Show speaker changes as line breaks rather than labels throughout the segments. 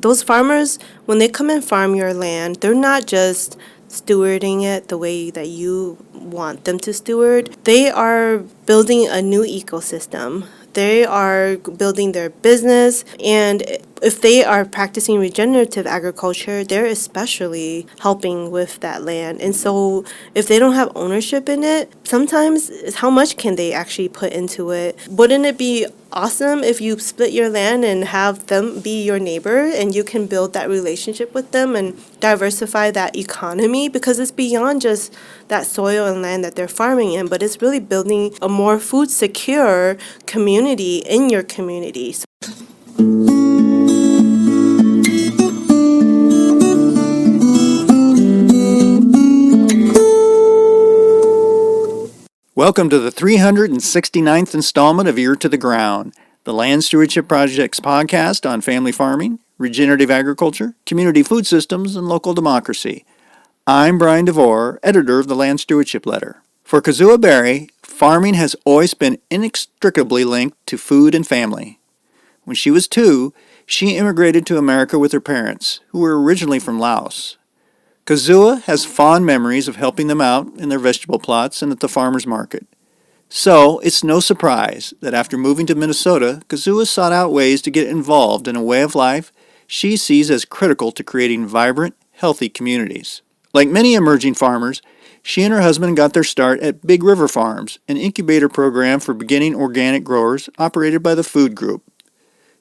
Those farmers, when they come and farm your land, they're not just stewarding it the way that you want them to steward. They are building a new ecosystem. They are building their business, and if they are practicing regenerative agriculture, they're especially helping with that land. And so if they don't have ownership in it, sometimes it's how much can they actually put into it? Wouldn't it be awesome if you split your land and have them be your neighbor and you can build that relationship with them and diversify that economy? Because it's beyond just that soil and land that they're farming in, but it's really building a more food secure community in your community.
Welcome to the 369th installment of Ear to the Ground, the Land Stewardship Project's podcast on family farming, regenerative agriculture, community food systems, and local democracy. I'm Brian DeVore, editor of the Land Stewardship Letter. For Kazua Berry, farming has always been inextricably linked to food and family. When she was 2, she immigrated to America with her parents, who were originally from Laos. Kazua has fond memories of helping them out in their vegetable plots and at the farmer's market. So, it's no surprise that after moving to Minnesota, Kazua sought out ways to get involved in a way of life she sees as critical to creating vibrant, healthy communities. Like many emerging farmers, she and her husband got their start at Big River Farms, an incubator program for beginning organic growers operated by the Food Group.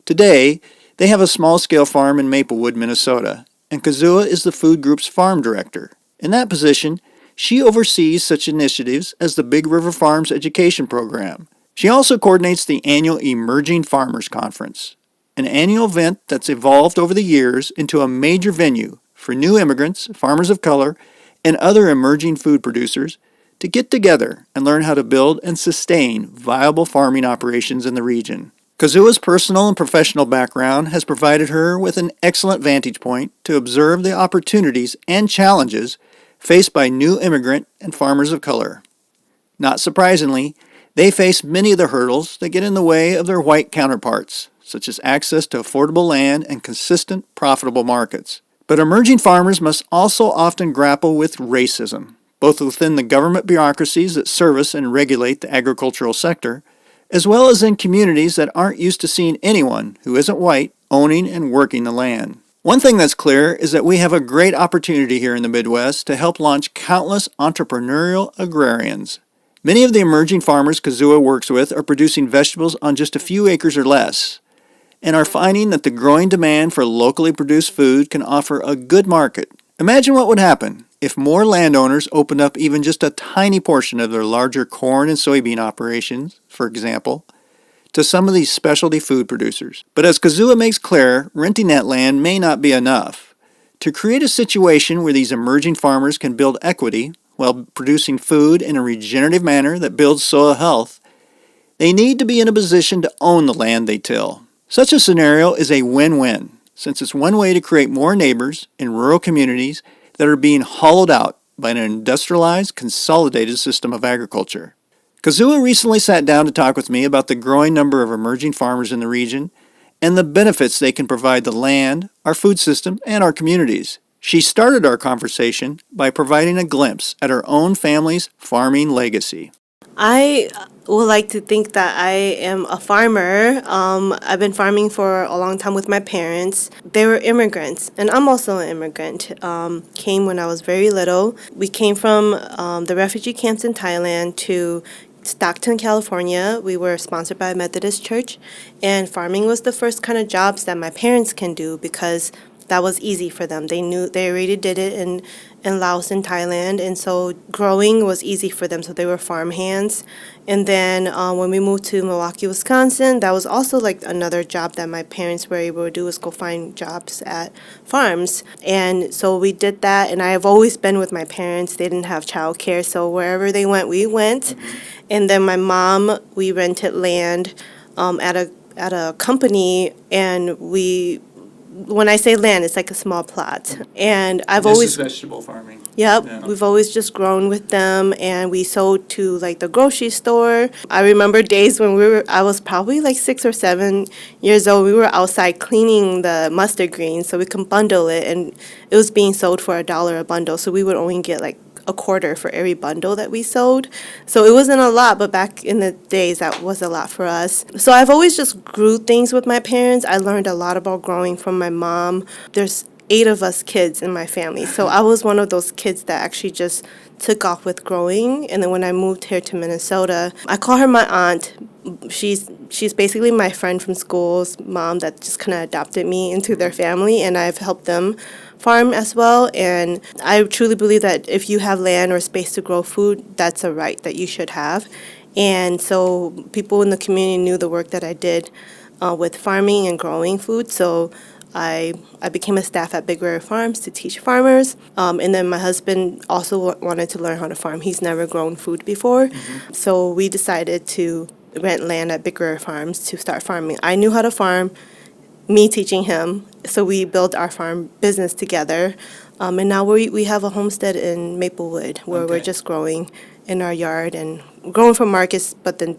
Today, they have a small-scale farm in Maplewood, Minnesota, and Kazua is the Food Group's farm director. In that position, she oversees such initiatives as the Big River Farms Education Program. She also coordinates the annual Emerging Farmers Conference, an annual event that's evolved over the years into a major venue for new immigrants, farmers of color, and other emerging food producers to get together and learn how to build and sustain viable farming operations in the region. Kazua's personal and professional background has provided her with an excellent vantage point to observe the opportunities and challenges faced by new immigrant and farmers of color. Not surprisingly, they face many of the hurdles that get in the way of their white counterparts, such as access to affordable land and consistent, profitable markets. But emerging farmers must also often grapple with racism, both within the government bureaucracies that service and regulate the agricultural sector, as well as in communities that aren't used to seeing anyone who isn't white owning and working the land. One thing that's clear is that we have a great opportunity here in the Midwest to help launch countless entrepreneurial agrarians. Many of the emerging farmers Kazua works with are producing vegetables on just a few acres or less, and are finding that the growing demand for locally produced food can offer a good market. Imagine what would happen if more landowners opened up even just a tiny portion of their larger corn and soybean operations, for example, to some of these specialty food producers. But as Kazua makes clear, renting that land may not be enough. To create a situation where these emerging farmers can build equity while producing food in a regenerative manner that builds soil health, they need to be in a position to own the land they till. Such a scenario is a win-win, since it's one way to create more neighbors in rural communities that are being hollowed out by an industrialized, consolidated system of agriculture. Kazua recently sat down to talk with me about the growing number of emerging farmers in the region and the benefits they can provide the land, our food system, and our communities. She started our conversation by providing a glimpse at her own family's farming legacy.
I would like to think that I am a farmer. I've been farming for a long time with my parents. They were immigrants, and I'm also an immigrant. Came when I was very little. We came from the refugee camps in Thailand to Stockton, California. We were sponsored by a Methodist church, and farming was the first kind of jobs that my parents can do because that was easy for them. They already did it in Laos and Thailand, and so growing was easy for them, so they were farm hands. And then when we moved to Milwaukee, Wisconsin, that was also like another job that my parents were able to do, was go find jobs at farms. And so we did that, and I have always been with my parents. They didn't have childcare, so wherever they went, we went. And then my mom, we rented land at a company, and when I say land, it's like a small plot. And I've always...
This is vegetable farming.
Yep,
Yeah.
we've always just grown with them, and we sold to like the grocery store. I remember days when I was probably like 6 or 7 years old. We were outside cleaning the mustard greens so we can bundle it, and it was being sold for $1 a bundle. So we would only get like a quarter for every bundle that we sold. So it wasn't a lot, but back in the days, that was a lot for us. So I've always just grew things with my parents. I learned a lot about growing from my mom. There's 8 of us kids in my family. So I was one of those kids that actually just took off with growing. And then when I moved here to Minnesota, I call her my aunt. She's basically my friend from school's mom that just kind of adopted me into their family, and I've helped them farm as well. And I truly believe that if you have land or space to grow food, that's a right that you should have. And so people in the community knew the work that I did with farming and growing food. So I became a staff at Big River Farms to teach farmers. And then my husband also wanted to learn how to farm. He's never grown food before. So we decided to rent land at Big River Farms to start farming. I knew how to farm, me teaching him. So we built our farm business together. And now we have a homestead in Maplewood where we're
Okay.
just growing in our yard and growing for markets. But then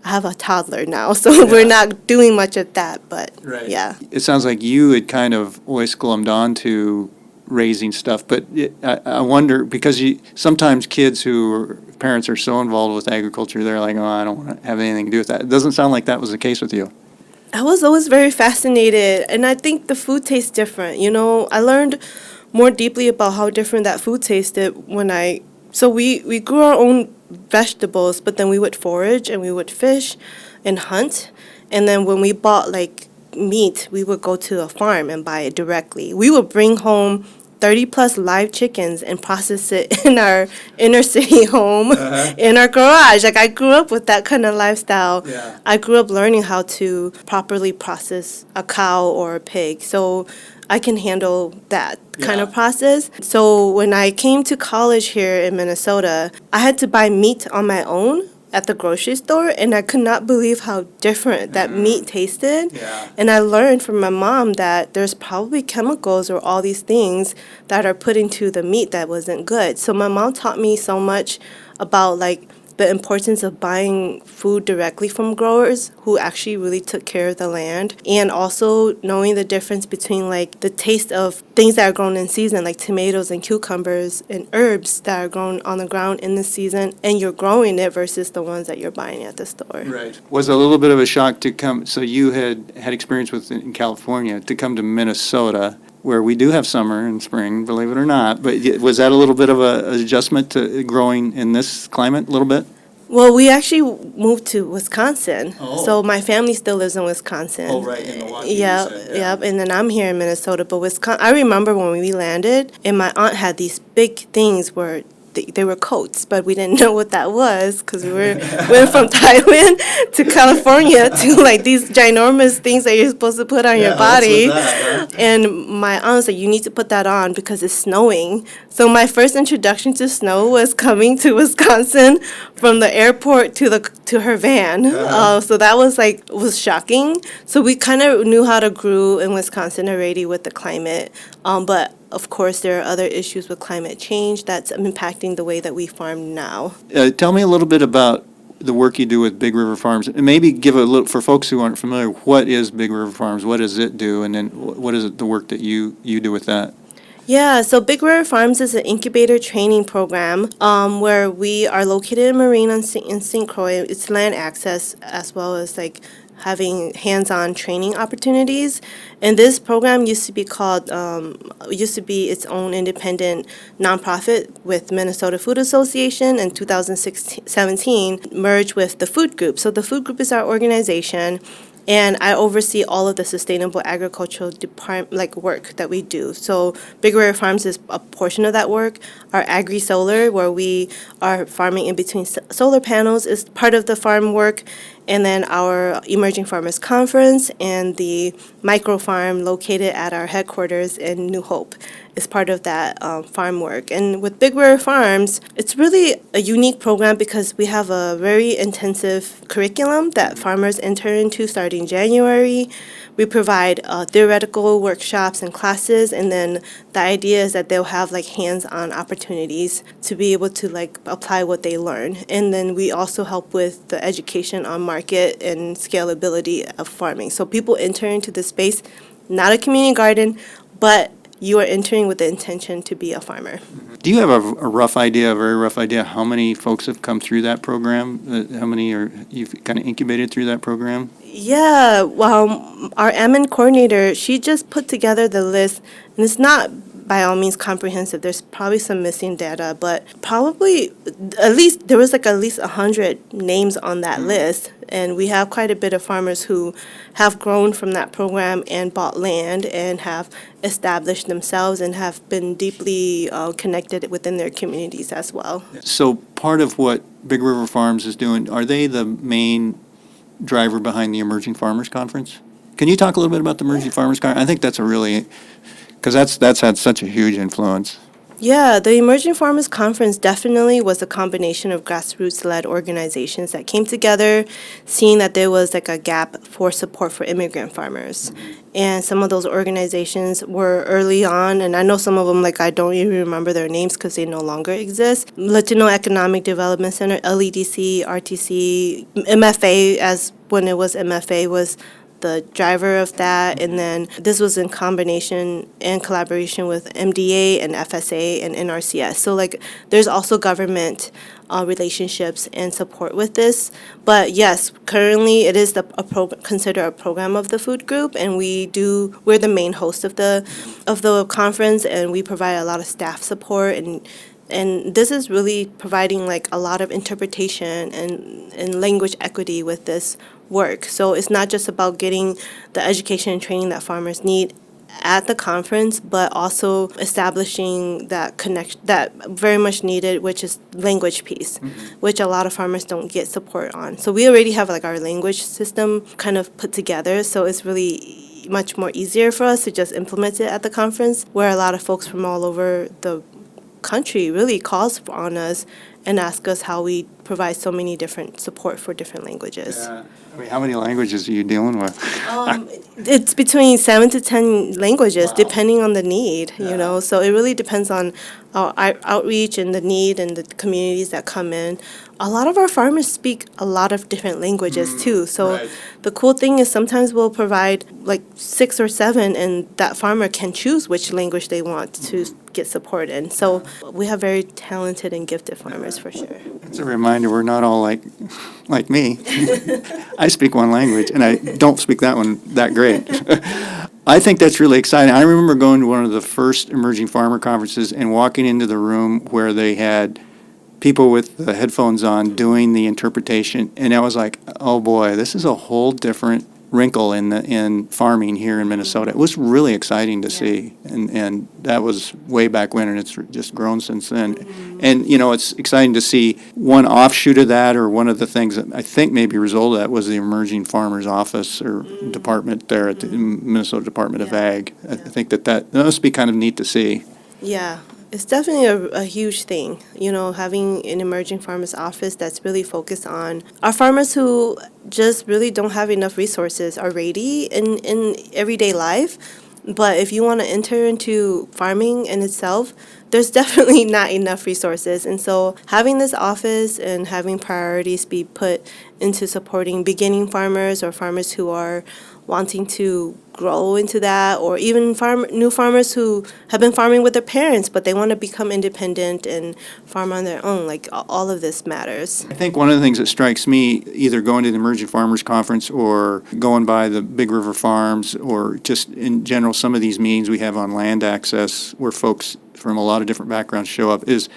I have a toddler now, so we're not doing much of that. But yeah.
It sounds like you had kind of always glommed on to raising stuff, but I wonder, because sometimes kids parents are so involved with agriculture, they're like, oh, I don't want to have anything to do with that. It doesn't sound like that was the case with you.
I was always very fascinated, and I think the food tastes different. You know, I learned more deeply about how different that food tasted so we grew our own vegetables, but then we would forage and we would fish and hunt. And then when we bought like meat, we would go to a farm and buy it directly. We would bring home 30 plus live chickens and process it in our inner city home in our garage. Like, I grew up with that kind of lifestyle.
Yeah.
I grew up learning how to properly process a cow or a pig. So I can handle that kind of
Yeah.
process. So when I came to college here in Minnesota, I had to buy meat on my own at the grocery store, and I could not believe how different that meat tasted.
Yeah.
And I learned from my mom that there's probably chemicals or all these things that are put into the meat that wasn't good. So my mom taught me so much about like the importance of buying food directly from growers who actually really took care of the land, and also knowing the difference between like the taste of things that are grown in season, like tomatoes and cucumbers and herbs that are grown on the ground in the season, and you're growing it versus the ones that you're buying at the store.
Right. Was it a little bit of a shock to come, so you had experience in California, to come to Minnesota, where we do have summer and spring, believe it or not, but was that a little bit of an adjustment to growing in this climate a little bit?
Well, we actually moved to Wisconsin.
Oh.
So my family still lives in Wisconsin.
Oh, right, in Milwaukee, you
Yeah,
said, yeah.
yep. And then I'm here in Minnesota. But I remember when we landed, and my aunt had these big things where they were coats, but we didn't know what that was because we went from Thailand to California to like these ginormous things that you're supposed to put on your body. And my aunt was like, you need to put that on because it's snowing. So my first introduction to snow was coming to Wisconsin from the airport to her van. So that was shocking. So we kind of knew how to grow in Wisconsin already with the climate. But of course, there are other issues with climate change that's impacting the way that we farm now.
Tell me a little bit about the work you do with Big River Farms, and maybe give a little, for folks who aren't familiar, what is Big River Farms? What does it do? And then what is it, the work that you do with that?
Yeah, so Big River Farms is an incubator training program where we are located in Marine in St. Croix. It's land access as well as like having hands-on training opportunities. And this program used to be its own independent nonprofit with Minnesota Food Association. In 2017, merged with the Food Group. So the Food Group is our organization, and I oversee all of the sustainable agricultural work that we do. So Big River Farms is a portion of that work. Our Agri-Solar, where we are farming in between solar panels, is part of the farm work. And then our Emerging Farmers Conference and the micro farm located at our headquarters in New Hope is part of that farm work. And with Big River Farms, it's really a unique program because we have a very intensive curriculum that farmers enter into starting January. we provide theoretical workshops and classes, and then the idea is that they'll have like hands-on opportunities to be able to like apply what they learn. And then we also help with the education on market and scalability of farming. So people enter into the space, not a community garden, but you are entering with the intention to be a farmer.
Do you have a rough idea, a very rough idea, how many folks have come through that program? How many are you've kind of incubated through that program?
Yeah, well, our admin coordinator, she just put together the list, and it's not by all means comprehensive. There's probably some missing data, but probably at least there was like at least 100 names on that list, and we have quite a bit of farmers who have grown from that program and bought land and have established themselves and have been deeply connected within their communities as well.
So part of what Big River Farms is doing, are they the main driver behind the Emerging Farmers Conference? Can you talk a little bit about the Emerging Farmers Conference? I think that's a really, because that's had such a huge influence.
Yeah, the Emerging Farmers Conference definitely was a combination of grassroots-led organizations that came together, seeing that there was like a gap for support for immigrant farmers. And some of those organizations were early on, and I know some of them, like I don't even remember their names because they no longer exist. Latino Economic Development Center, LEDC, RTC, MFA, as when it was MFA, was the driver of that, and then this was in combination and collaboration with MDA and FSA and NRCS. So like there's also government relationships and support with this. But yes, currently it is considered a program of the food group, and we're the main host of the conference, and we provide a lot of staff support, and this is really providing like a lot of interpretation and language equity with this work. So it's not just about getting the education and training that farmers need at the conference, but also establishing that connection that very much needed, which is language piece, which a lot of farmers don't get support on. So we already have like our language system kind of put together, so it's really much more easier for us to just implement it at the conference, where a lot of folks from all over the country really calls on us and ask us how we provide so many different support for different languages.
I mean, how many languages are you dealing with?
It's between 7 to 10 languages, depending on the need, you know. So it really depends on our outreach and the need and the communities that come in. A lot of our farmers speak a lot of different languages too. So the cool thing is sometimes we'll provide like 6 or 7, and that farmer can choose which language they want to get support in. So we have very talented and gifted farmers for sure.
It's a reminder, we're not all like me. I speak one language, and I don't speak that one that great. I think that's really exciting. I remember going to one of the first Emerging Farmer conferences and walking into the room where they had people with the headphones on doing the interpretation, and I was like, oh boy, this is a whole different wrinkle in farming here in Minnesota. It was really exciting to see, and that was way back when, and it's just grown since then. And you know, it's exciting to see one offshoot of that, or one of the things that I think maybe resulted of that was the Emerging Farmers Office or department there at the Minnesota Department of Ag. I think that must be kind of neat to see.
Yeah. It's definitely a huge thing, you know, having an emerging farmers office that's really focused on our farmers who just really don't have enough resources already in everyday life. But if you want to enter into farming in itself, there's definitely not enough resources. And so having this office and having priorities be put into supporting beginning farmers or farmers who are wanting to grow into that, or even new farmers who have been farming with their parents, but they want to become independent and farm on their own. Like, all of this matters.
I think one of the things that strikes me, either going to the Emerging Farmers Conference or going by the Big River Farms, or just in general some of these meetings we have on land access where folks from a lot of different backgrounds show up, is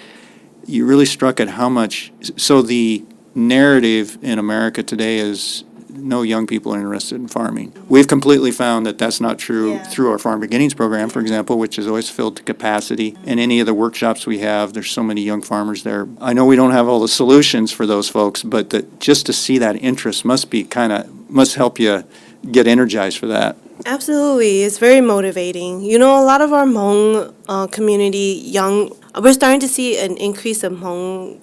you really struck at how much, so the narrative in America today is no young people are interested in farming. We've completely found that that's not true through our Farm Beginnings program, for example, which is always filled to capacity. And any of the workshops we have, there's so many young farmers there. I know we don't have all the solutions for those folks, but that just to see that interest must help you get energized for that.
Absolutely. It's very motivating. You know, a lot of our Hmong community, we're starting to see an increase of Hmong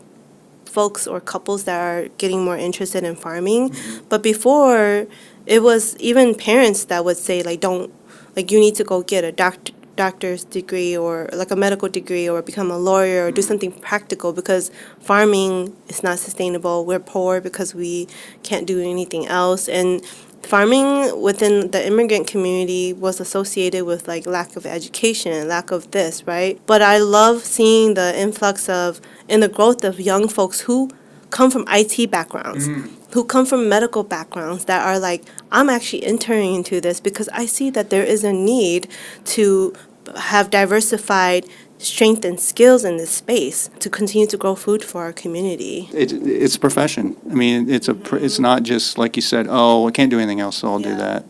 folks or couples that are getting more interested in farming. But before, It was even parents that would say, like, don't, like, you need to go get a doctor's degree or like a medical degree or become a lawyer or do something practical because farming is not sustainable. We're poor because we can't do anything else. And farming within the immigrant community was associated with like lack of education, lack of this, right? But I love seeing the influx of and the growth of young folks who come from IT backgrounds, who come from medical backgrounds that are like, I'm actually entering into this because I see that there is a need to have diversified strength and skills in this space to continue to grow food for our community.
It's a profession. I mean, it's not just like you said, oh, I can't do anything else, so I'll do that.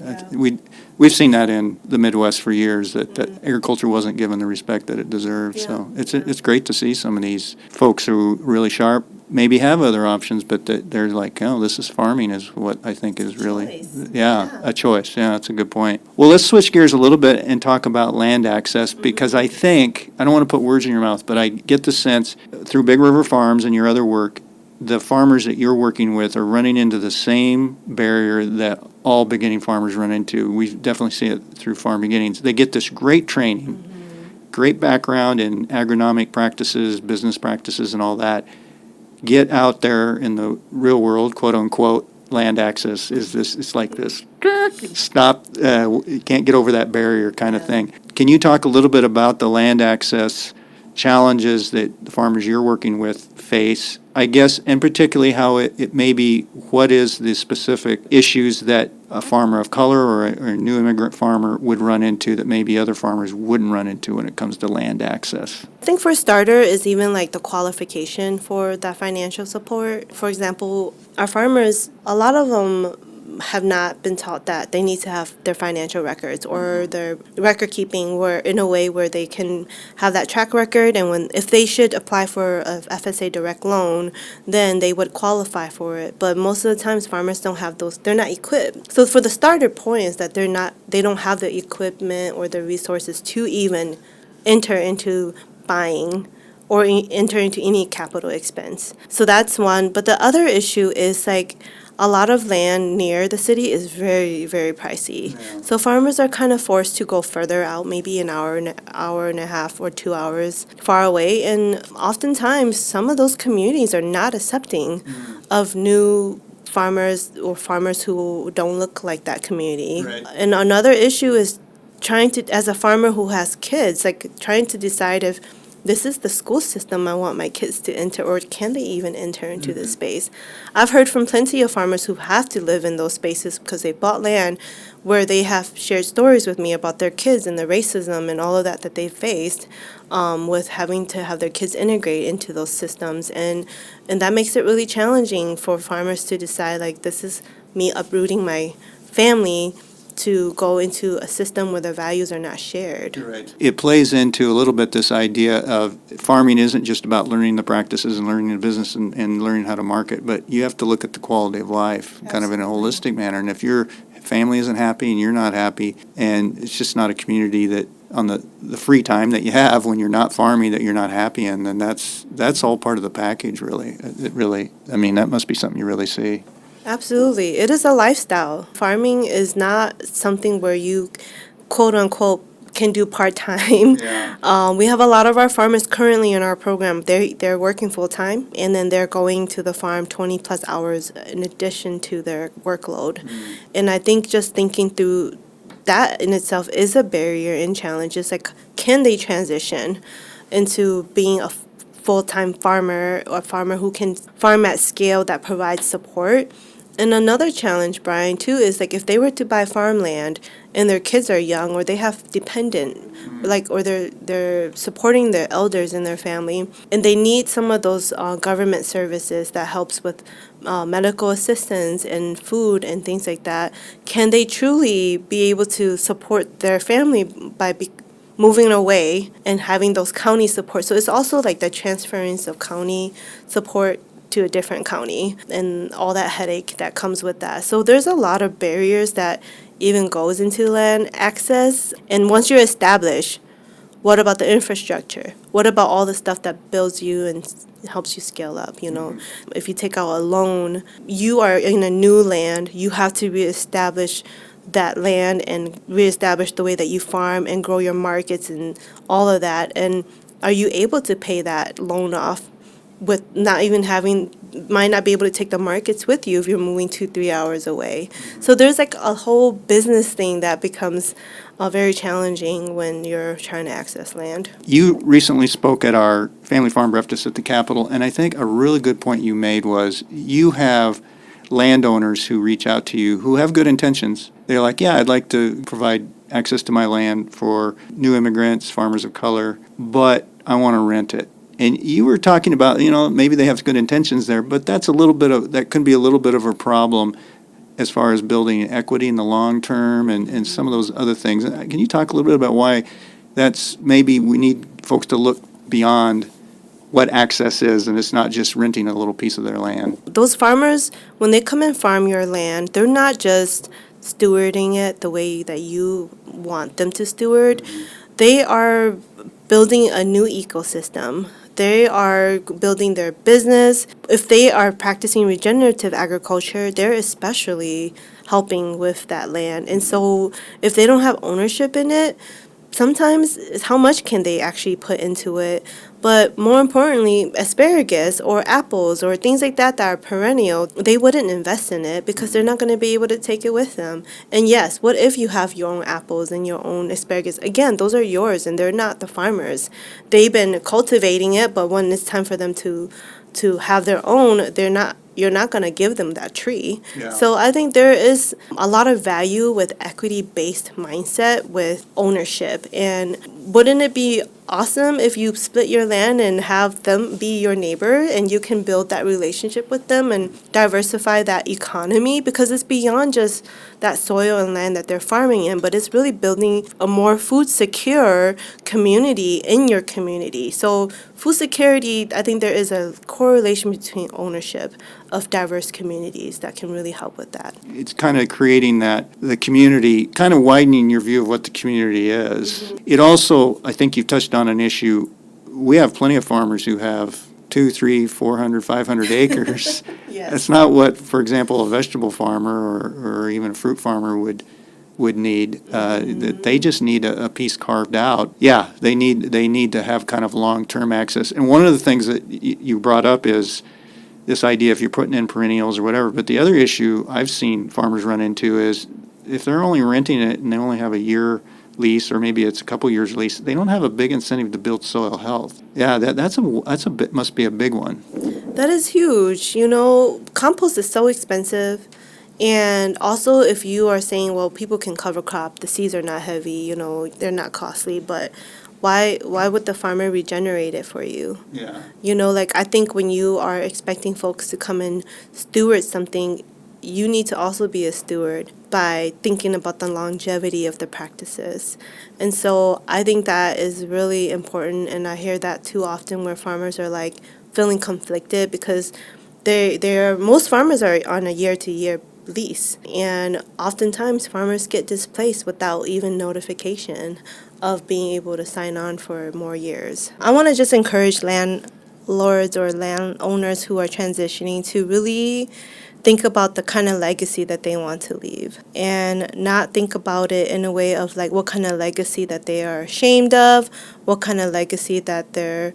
We've seen that in the Midwest for years, that agriculture wasn't given the respect that it deserved. So it's great to see some of these folks who are really sharp, maybe have other options, but that they're like, oh, this is farming is what I think is really, a choice. Yeah, that's a good point. Well, let's switch gears a little bit and talk about land access, because I think, I don't want to put words in your mouth, but I get the sense through Big River Farms and your other work, the farmers that you're working with are running into the same barrier that all beginning farmers run into. We definitely see it through Farm Beginnings. They get this great training, great background in agronomic practices, business practices, and all that. Get out there in the real world, quote unquote, land access is this, it's like this, stop, you can't get over that barrier kind of thing. Can you talk a little bit about the land access challenges that the farmers you're working with face? I guess, and particularly how it may be, what is the specific issues that a farmer of color or a new immigrant farmer would run into that maybe other farmers wouldn't run into when it comes to land access?
I think for a starter is even like the qualification for that financial support. For example, our farmers, a lot of them have not been taught that they need to have their financial records or their record keeping where in a way where they can have that track record, and when if they should apply for a FSA direct loan, then they would qualify for it. But most of the times farmers don't have those, they're not equipped. So for the starter point is that they don't have the equipment or the resources to even enter into buying or enter into any capital expense. So that's one. But the other issue is like a lot of land near the city is very, very pricey. Yeah. So farmers are kind of forced to go further out, maybe an hour and a half or 2 hours far away. And oftentimes, some of those communities are not accepting of new farmers or farmers who don't look like that community. Right. And another issue is trying to, as a farmer who has kids, like trying to decide if this is the school system I want my kids to enter, or can they even enter into this space? I've heard from plenty of farmers who have to live in those spaces because they bought land where they have shared stories with me about their kids and the racism and all of that they faced with having to have their kids integrate into those systems. And that makes it really challenging for farmers to decide, like, this is me uprooting my family to go into a system where the values are not shared.
Right. It plays into a little bit this idea of farming isn't just about learning the practices and learning the business and learning how to market, but you have to look at the quality of life. Absolutely. Kind of in a holistic manner. And if your family isn't happy and you're not happy, and it's just not a community that on the free time that you have when you're not farming that you're not happy in, then that's all part of the package, really. It really, I mean, that must be something you really see.
Absolutely. It is a lifestyle. Farming is not something where you, quote unquote, can do part-time. Yeah. We have a lot of our farmers currently in our program. They're working full-time, and then they're going to the farm 20 plus hours in addition to their workload. And I think just thinking through that in itself is a barrier and challenge. It's like, can they transition into being a full-time farmer or a farmer who can farm at scale that provides support? And another challenge, Brian, too, is like if they were to buy farmland and their kids are young or they have dependent, like, or they're supporting their elders in their family, and they need some of those government services that helps with medical assistance and food and things like that, can they truly be able to support their family by moving away and having those county support? So it's also like the transference of county support to a different county and all that headache that comes with that. So there's a lot of barriers that even goes into land access. And once you're established, What about the infrastructure? What about all the stuff that builds you and helps you scale up, you know? If you take out a loan, you are in a new land, you have to reestablish that land and reestablish the way that you farm and grow your markets and all of that. And are you able to pay that loan off with not even having, might not be able to take the markets with you if you're moving 2-3 hours away. So there's like a whole business thing that becomes very challenging when you're trying to access land.
You recently spoke at our family farm breakfast at the Capitol, and I think a really good point you made was you have landowners who reach out to you who have good intentions. They're like, yeah, I'd like to provide access to my land for new immigrants, farmers of color, but I want to rent it. And you were talking about, maybe they have good intentions there, but that could be a little bit of a problem as far as building equity in the long term and some of those other things. Can you talk a little bit about why maybe we need folks to look beyond what access is, and it's not just renting a little piece of their land?
Those farmers, when they come and farm your land, they're not just stewarding it the way that you want them to steward. They are building a new ecosystem. They are building their business. If they are practicing regenerative agriculture, they're especially helping with that land. And so if they don't have ownership in it, sometimes it's how much can they actually put into it. But more importantly, asparagus or apples or things like that are perennial, they wouldn't invest in it because they're not going to be able to take it with them. And yes, what if you have your own apples and your own asparagus? Again, those are yours and they're not the farmers. They've been cultivating it, but when it's time for them to have their own, you're not going to give them that tree.
Yeah.
So I think there is a lot of value with equity-based mindset with ownership. And wouldn't it be awesome if you split your land and have them be your neighbor and you can build that relationship with them and diversify that economy? Because it's beyond just that soil and land that they're farming in, but it's really building a more food secure community in your community. So food security, I think there is a correlation between ownership of diverse communities that can really help with that.
It's kind of creating the community, kind of widening your view of what the community is. Mm-hmm. It also, I think you've touched on an issue. We have plenty of farmers who have 200, 300, 400, 500 acres.
Yes.
That's not what, for example, a vegetable farmer or even a fruit farmer would need. That they just need a piece carved out. Yeah, they need to have kind of long-term access. And one of the things that you brought up is this idea if you're putting in perennials or whatever. But the other issue I've seen farmers run into is if they're only renting it and they only have a year lease, or maybe it's a couple years lease, they don't have a big incentive to build soil health. Yeah, that's a bit, must be a big one.
That is huge. Compost is so expensive. And also, if you are saying, well, people can cover crop, the seeds are not heavy, they're not costly, but why would the farmer regenerate it for you?
Yeah.
I think when you are expecting folks to come and steward something, you need to also be a steward by thinking about the longevity of the practices. And so I think that is really important, and I hear that too often where farmers are like feeling conflicted because most farmers are on a year-to-year lease, and oftentimes farmers get displaced without even notification of being able to sign on for more years. I want to just encourage landlords or landowners who are transitioning to really think about the kind of legacy that they want to leave and not think about it in a way of like what kind of legacy that they are ashamed of, what kind of legacy that their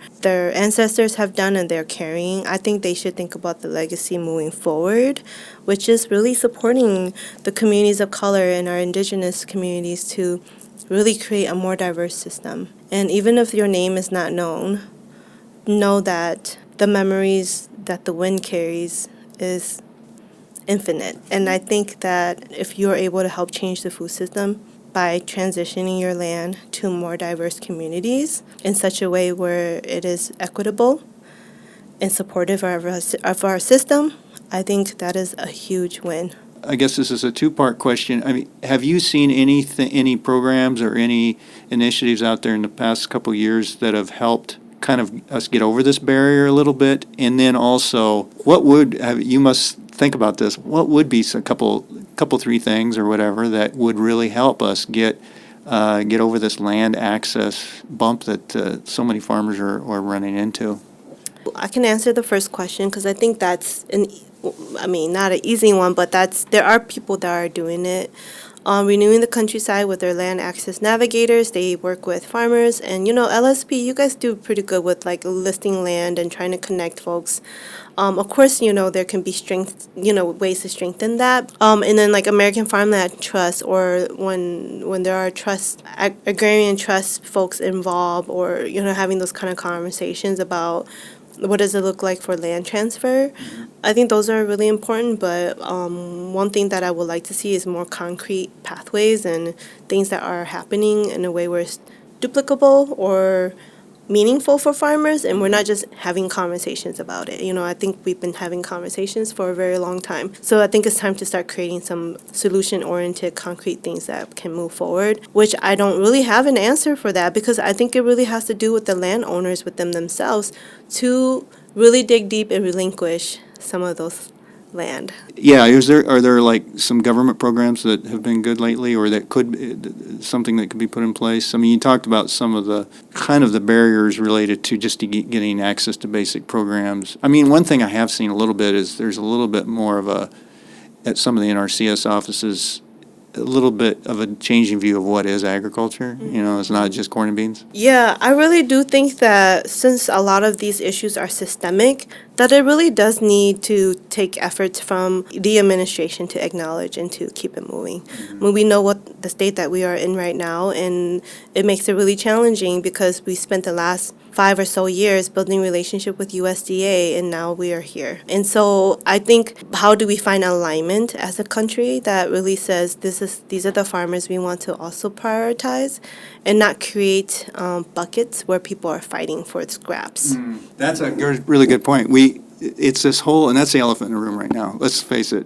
ancestors have done and they're carrying. I think they should think about the legacy moving forward, which is really supporting the communities of color and our indigenous communities to really create a more diverse system. And even if your name is not known, know that the memories that the wind carries is infinite. And I think that if you're able to help change the food system by transitioning your land to more diverse communities in such a way where it is equitable and supportive of our system, I think that is a huge win.
I guess this is a two-part question. I mean, have you seen any programs or any initiatives out there in the past couple of years that have helped kind of us get over this barrier a little bit? And then also, you must think about this, what would be a couple, three things or whatever that would really help us get get over this land access bump that so many farmers are running into?
I can answer the first question because I think that's not an easy one, but there are people that are doing it. Renewing the Countryside with their land access navigators, they work with farmers, and LSP, you guys do pretty good with like listing land and trying to connect folks. Of course, there can be ways to strengthen that. And then like American Farmland Trust, or when there are agrarian trust folks involved, or having those kind of conversations about what does it look like for land transfer. I think those are really important, but one thing that I would like to see is more concrete pathways and things that are happening in a way where it's duplicable or meaningful for farmers, and we're not just having conversations about it. I think we've been having conversations for a very long time. So I think it's time to start creating some solution-oriented, concrete things that can move forward, which I don't really have an answer for that, because I think it really has to do with the landowners within themselves to really dig deep and relinquish some of those land.
Yeah, are there like some government programs that have been good lately, or that could something that could be put in place? I mean, you talked about some of the kind of the barriers related to just getting access to basic programs. I mean, one thing I have seen a little bit is there's a little bit more of at some of the NRCS offices, a little bit of a changing view of what is agriculture. It's not just corn and beans.
Yeah, I really do think that since a lot of these issues are systemic, that it really does need to take efforts from the administration to acknowledge and to keep it moving. When we know what the state that we are in right now, and it makes it really challenging because we spent the last 5 or so years building relationship with USDA, and now we are here. And so I think, how do we find alignment as a country that really says these are the farmers we want to also prioritize, and not create buckets where people are fighting for scraps.
That's a really good point. It's this whole, and that's the elephant in the room right now. Let's face it,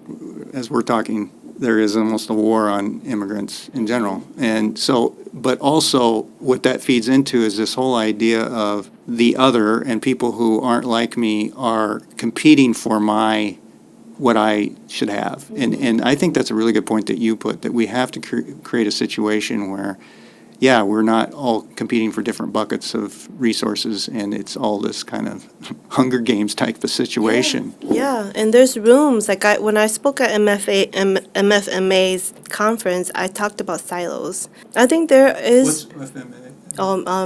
as we're talking, there is almost a war on immigrants in general. And so, but also what that feeds into is this whole idea of the other, and people who aren't like me are competing for what I should have. And I think that's a really good point that you put, that we have to create a situation where, yeah, we're not all competing for different buckets of resources, and it's all this kind of Hunger Games type of situation.
Yeah, and there's rooms. Like when I spoke at MFMA's conference, I talked about silos. I think there is.
What's FMA?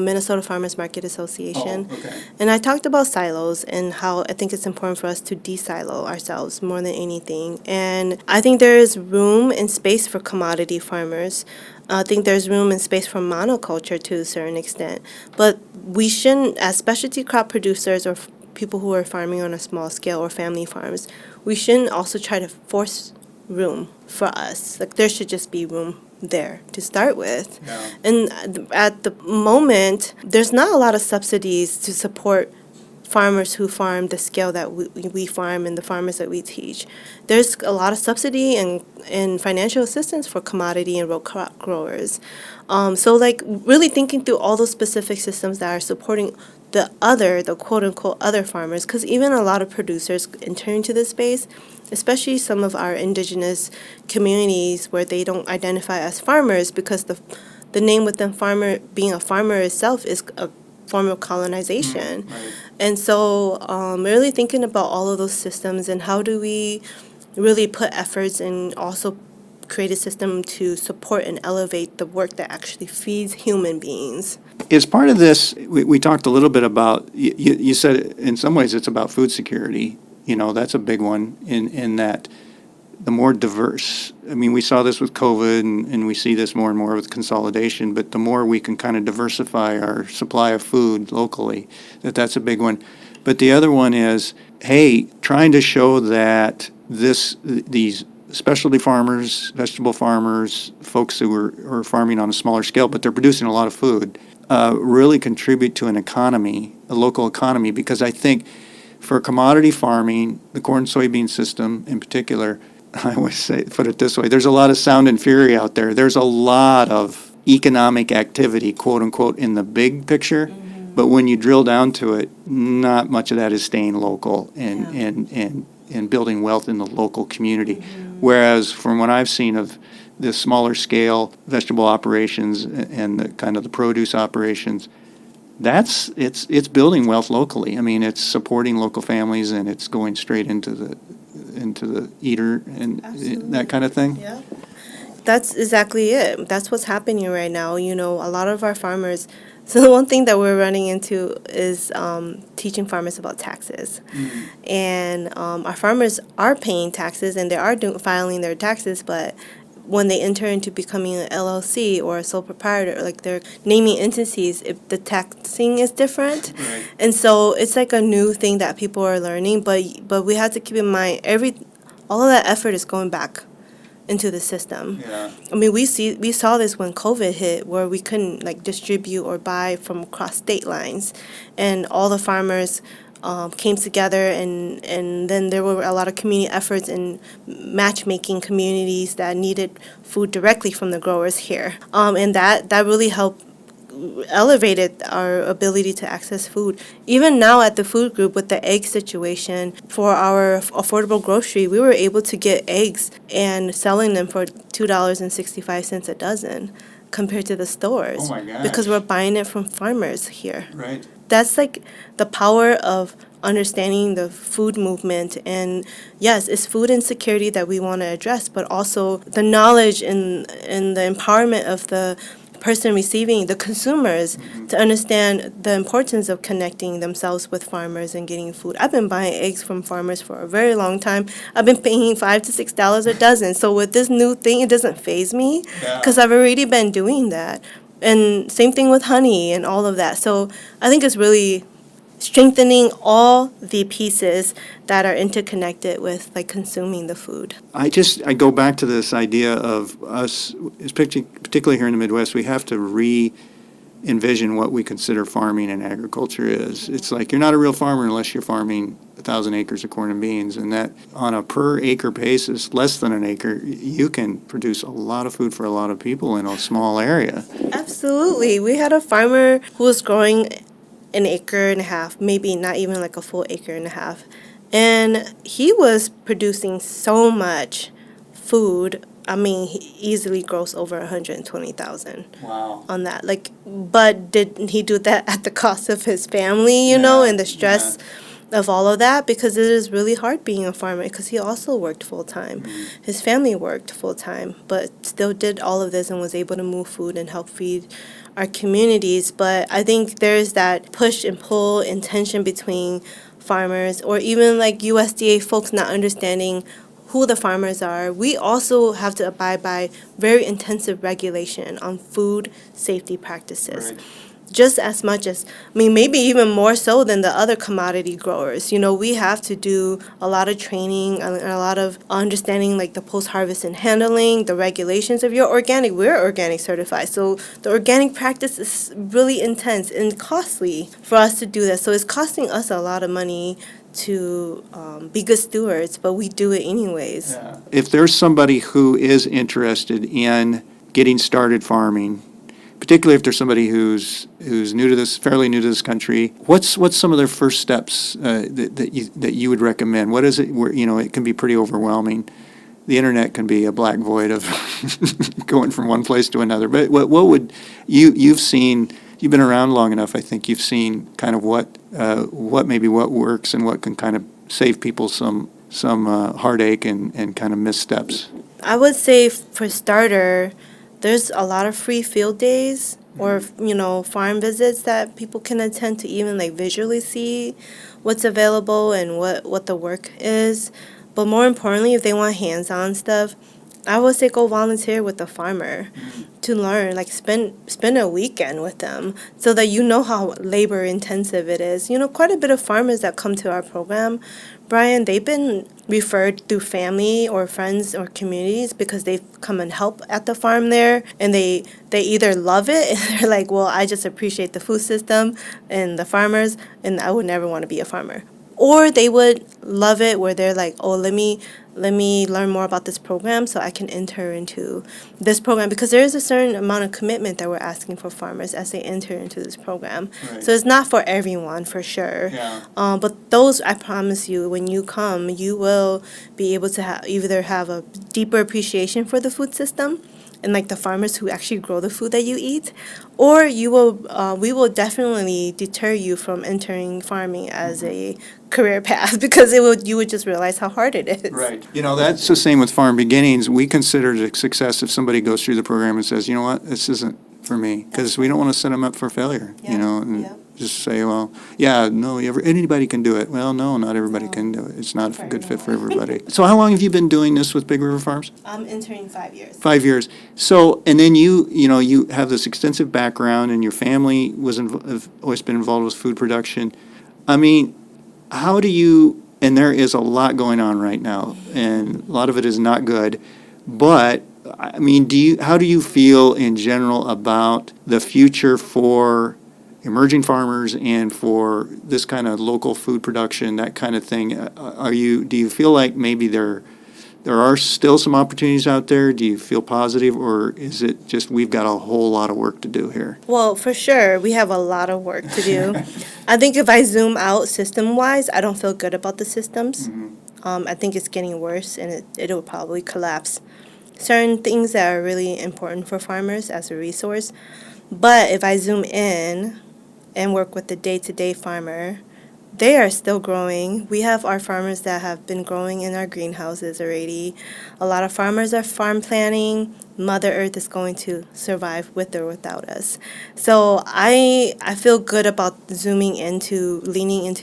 Minnesota Farmers Market Association.
Oh, okay.
And I talked about silos and how I think it's important for us to de-silo ourselves more than anything. And I think there is room and space for commodity farmers. I think there's room and space for monoculture to a certain extent. But we shouldn't, as specialty crop producers or people who are farming on a small scale or family farms, we shouldn't also try to force room for us. Like, there should just be room there to start with.
Yeah.
And at the moment, there's not a lot of subsidies to support farmers who farm the scale that we farm and the farmers that we teach. There's a lot of subsidy and financial assistance for commodity and row crop growers. So like really thinking through all those specific systems that are supporting the quote-unquote other farmers, because even a lot of producers enter into this space, especially some of our indigenous communities where they don't identify as farmers because the name within being a farmer itself is a form of colonization.
Right.
And so really thinking about all of those systems and how do we really put efforts and also create a system to support and elevate the work that actually feeds human beings.
As part of this, we talked a little bit about, you said in some ways it's about food security. That's a big one in that the more diverse, I mean, we saw this with COVID and we see this more and more with consolidation, but the more we can kind of diversify our supply of food locally, that's a big one. But the other one is, hey, trying to show that these specialty farmers, vegetable farmers, folks who are farming on a smaller scale, but they're producing a lot of food, really contribute to an economy, a local economy, because I think for commodity farming, the corn soybean system in particular, I always put it this way, there's a lot of sound and fury out there. There's a lot of economic activity, quote unquote, in the big picture. Mm-hmm. But when you drill down to it, not much of that is staying local and building wealth in the local community. Mm-hmm. Whereas from what I've seen of the smaller scale vegetable operations and the kind of the produce operations, it's building wealth locally. I mean, it's supporting local families, and it's going straight into the eater and that kind of thing.
Yeah. That's exactly it. That's what's happening right now. You know, a lot of our farmers. So the one thing that we're running into is teaching farmers about taxes, and our farmers are paying taxes and they are filing their taxes, but when they enter into becoming an LLC or a sole proprietor, like they're naming entities, if the taxing is different,
Right.
and so it's like a new thing that people are learning. But we have to keep in mind all of that effort is going back into the system.
Yeah.
I mean, we saw this when COVID hit, where we couldn't like distribute or buy from across state lines, and all the farmers came together, and then there were a lot of community efforts in matchmaking communities that needed food directly from the growers here, and that really helped elevated our ability to access food. Even now at the food group with the egg situation for our affordable grocery, we were able to get eggs and selling them for $2.65 a dozen compared to the stores.
Oh my gosh.
Because we're buying it from farmers here.
Right.
That's like the power of understanding the food movement. And yes, it's food insecurity that we want to address, but also the knowledge and the empowerment of the person receiving, the consumers, to understand the importance of connecting themselves with farmers and getting food. I've been buying eggs from farmers for a very long time. I've been paying $5 to $6 a dozen. So with this new thing, it doesn't faze me because I've already been doing that. And same thing with honey and all of that. So I think it's really strengthening all the pieces that are interconnected with like consuming the food.
I go back to this idea of us, particularly here in the Midwest, we have to re-envision what we consider farming and agriculture is. It's like you're not a real farmer unless you're farming 1,000 acres of corn and beans, and that on a per acre basis, less than an acre, you can produce a lot of food for a lot of people in a small area.
Absolutely. We had a farmer who was growing an acre and a half, maybe not even like a full acre and a half. And he was producing so much food. I mean, he easily grossed over 120,000
Wow.
on that. Like, but did he do that at the cost of his family, you know, and the stress of all of that? Because it is really hard being a farmer, because he also worked full time. His family worked full time, but still did all of this and was able to move food and help feed our communities. But I think there's that push and pull and tension between farmers, or even like USDA folks not understanding who the farmers are. We also have to abide by very intensive regulation on food safety practices.
Right.
Just as much as, I mean, maybe even more so than the other commodity growers. You know, we have to do a lot of training and a lot of understanding, like the post-harvest and handling, the regulations. If you're organic, we're organic certified. So the organic practice is really intense and costly for us to do that. So it's costing us a lot of money to be good stewards, but we do it anyways.
Yeah. If there's somebody who is interested in getting started farming, particularly if there's somebody who's new to this, fairly new to this country, what's some of their first steps that you would recommend? What is it where, you know, it can be pretty overwhelming. The internet can be a black void of going from one place to another. But what would you've been around long enough, I think you've seen kind of what works and what can kind of save people some heartache and kind of missteps.
I would say for starter, there's a lot of free field days or, you know, farm visits that people can attend to even like visually see what's available and what the work is. But more importantly, if they want hands-on stuff, I would say go volunteer with the farmer to learn, like spend a weekend with them so that you know how labor intensive it is. You know, quite a bit of farmers that come to our program, Brian, they've been referred through family or friends or communities because they've come and help at the farm there, and they either love it and they're like, well, I just appreciate the food system and the farmers and I would never want to be a farmer. Or they would love it where they're like, oh, let me learn more about this program so I can enter into this program, because there is a certain amount of commitment that we're asking for farmers as they enter into this program.
Right.
So it's not for everyone, for sure.
Yeah.
But those, I promise you, when you come, you will be able to either have a deeper appreciation for the food system, and like the farmers who actually grow the food that you eat, or we will definitely deter you from entering farming as a career path because you would just realize how hard it is.
Right. You know, that's the same with Farm Beginnings. We consider it a success if somebody goes through the program and says, you know what, this isn't for me, because we don't want to set them up for failure, you
Yeah,
know, and
yeah.
just say, well, yeah, no, anybody can do it. Well, no, not everybody
No.
can do it. It's not a
For
good fit for
everyone.
everybody. So how long have you been doing this with Big River Farms?
I'm entering 5 years.
5 years. So, and then you have this extensive background, and your family have always been involved with food production. I mean, how do you, and there is a lot going on right now, and a lot of it is not good, but, I mean, how do you feel in general about the future for emerging farmers and for this kind of local food production, that kind of thing? Do you feel like maybe there are still some opportunities out there? Do you feel positive, or is it just we've got a whole lot of work to do here?
Well, for sure, we have a lot of work to do. I think if I zoom out system-wise, I don't feel good about the systems. I think it's getting worse, and it'll probably collapse. Certain things that are really important for farmers as a resource. But if I zoom in and work with the day-to-day farmer, they are still growing. We have our farmers that have been growing in our greenhouses already. A lot of farmers are farm planning. Mother Earth is going to survive with or without us. So I feel good about leaning into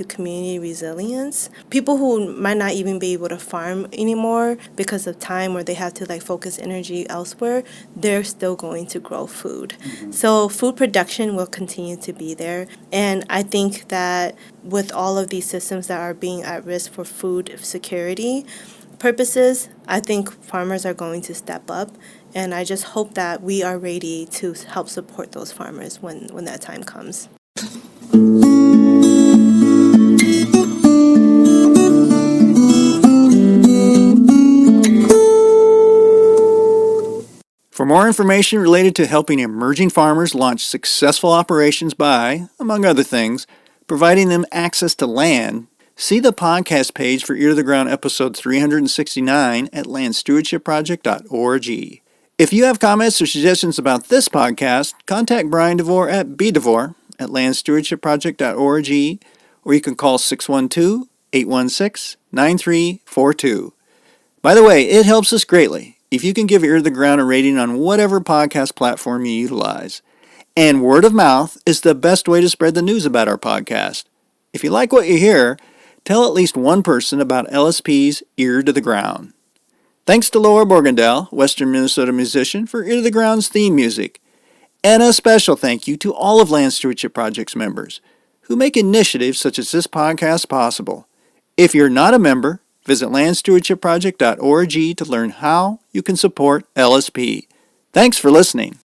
community resilience. People who might not even be able to farm anymore because of time, or they have to like focus energy elsewhere, they're still going to grow food. So food production will continue to be there. And I think that with all of these systems that are being at risk for food security purposes, I think farmers are going to step up. And I just hope that we are ready to help support those farmers when that time comes.
For more information related to helping emerging farmers launch successful operations by, among other things, providing them access to land, see the podcast page for Ear to the Ground episode 369 at landstewardshipproject.org. If you have comments or suggestions about this podcast, contact Brian DeVore at bdevore@landstewardshipproject.org, or you can call 612-816-9342. By the way, it helps us greatly if you can give Ear to the Ground a rating on whatever podcast platform you utilize. And word of mouth is the best way to spread the news about our podcast. If you like what you hear, tell at least one person about LSP's Ear to the Ground. Thanks to Laura Borgendale, Western Minnesota musician, for Ear to the Ground's theme music. And a special thank you to all of Land Stewardship Project's members who make initiatives such as this podcast possible. If you're not a member, visit landstewardshipproject.org to learn how you can support LSP. Thanks for listening.